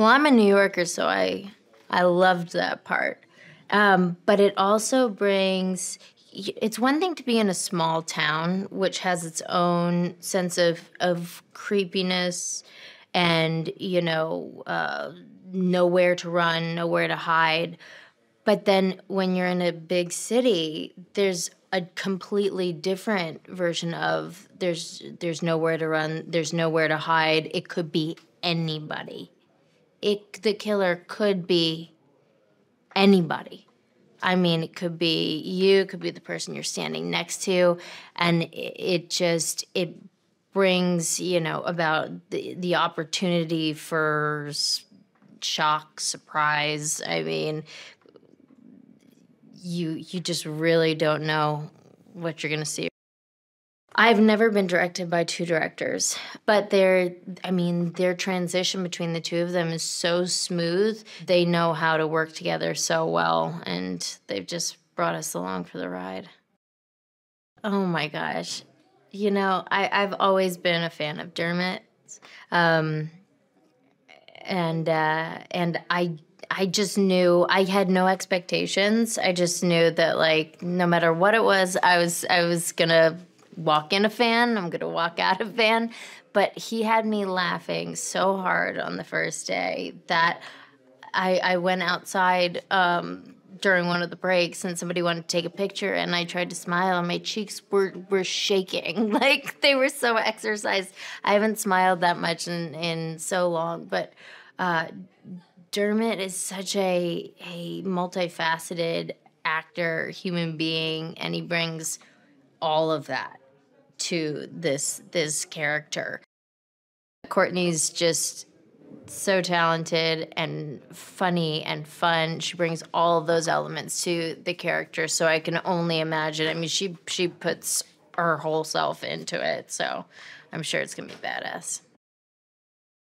Well, I'm a New Yorker, so I loved that part. But it also brings, it's one thing to be in a small town, which has its own sense of creepiness and, nowhere to run, nowhere to hide. But then when you're in a big city, there's a completely different version of there's nowhere to run, there's nowhere to hide. It could be anybody. The killer could be anybody. I mean, it could be you, it could be the person you're standing next to, and it brings, about the opportunity for shock, surprise. I mean, you just really don't know what you're going to see. I've never been directed by two directors, but their transition between the two of them is so smooth. They know how to work together so well, and they've just brought us along for the ride. Oh my gosh. I've always been a fan of Dermot. Um, and I just knew I had no expectations. I just knew that, like, no matter what it was, I was gonna walk in a fan. I'm gonna walk out a fan. But he had me laughing so hard on the first day that I went outside during one of the breaks, and somebody wanted to take a picture, and I tried to smile, and my cheeks were shaking. Like, they were so exercised. I haven't smiled that much in so long, but Dermot is such a multifaceted actor, human being, and he brings all of that to this character. Courtney's just so talented and funny and fun. She brings all of those elements to the character, so I can only imagine. I mean, she puts her whole self into it, so I'm sure it's gonna be badass.